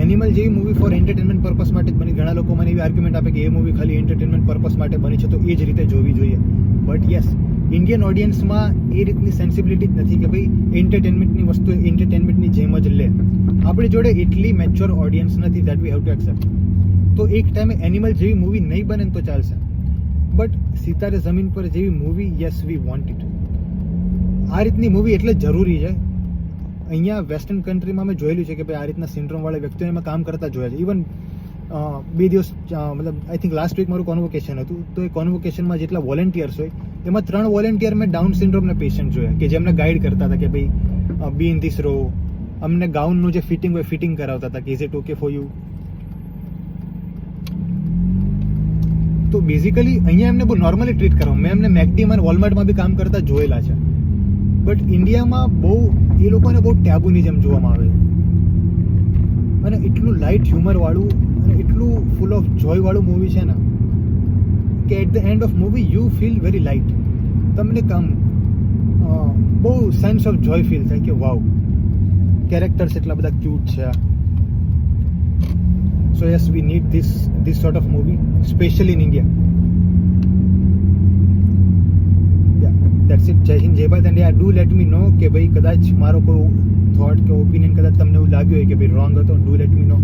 Animal જેવી movie four entertainment purpose માટે જ બની. ઘણા લોકો મને એવી આર્ગ્યુમેન્ટ આપે કે એ મૂવી ખાલી એન્ટરટેનમેન્ટ પર્પસ માટે બની છે તો એ જ રીતે જોવી જોઈએ. બટ યસ, ઇન્ડિયન ઓડિયન્સમાં એ રીતની સેન્સિબિલિટી જ નથી કે ભાઈ એન્ટરટેનમેન્ટની વસ્તુ એન્ટરટેનમેન્ટની જેમ જ લે. આપણી જોડે એટલી મેચ્યોર ઓડિયન્સ નથી that we have to accept. તો એક ટાઈમે એનિમલ જેવી મૂવી નહીં બને તો ચાલશે, બટ સિતારે જમીન પર જેવી movie yes we want it. આ રીતની મૂવી એટલે જરૂરી છે. અહીંયા વેસ્ટર્ન કન્ટ્રીમાં મેં જોયેલું છે કે ભાઈ આ રીતના સિન્ડ્રોમવાળા વ્યક્તિઓને મેં કામ કરતા જોયા છે. ઇવન 2 દિવસ મતલબ આઈ થિંક લાસ્ટ વીક મારું કોન્વોકેશન હતું, તો એ કોન્વોકેશનમાં જેટલા વોલેન્ટિયર્સ હોય એમાં 3 વોલેન્ટિયર મેં ડાઉન સિન્ડ્રોમના પેશન્ટ જોયા કે જેમને ગાઈડ કરતા હતા કે ભાઈ બી ઇન ધીસ રો, અમને ગાઉનનું જે ફિટિંગ હોય ફિટિંગ કરાવતા હતા કે is it okay for you. તો બેઝિકલી અહીંયા એમને બહુ નોર્મલી ટ્રીટ કરવા. મેં એમને મેકડીમાં અને વોલમાર્ટમાં બી કામ કરતા જોયેલા છે. બટ ઇન્ડિયામાં બહુ એ લોકોને બહુ ટેબુની જેમ જોવામાં આવે છે. અને એટલું લાઇટ હ્યુમરવાળું અને એટલું ફૂલ ઓફ જોયવાળું મૂવી છે ને કે at the end of movie you feel very light. તમને બહુ સેન્સ ઓફ જોય ફીલ થાય કે વાવ, કેરેક્ટર્સ એટલા બધા ક્યુટ છે. So yes, we need this sort of movie, specially in India. That's it. Jai Hind, Jai Bharat. And do let me know કે ભાઈ કદાચ મારો કોઈ થોટ કે ઓપિનિયન કદાચ તમને એવું લાગ્યું હોય કે ભાઈ રોંગ હતો, ડુ લેટ મી નો.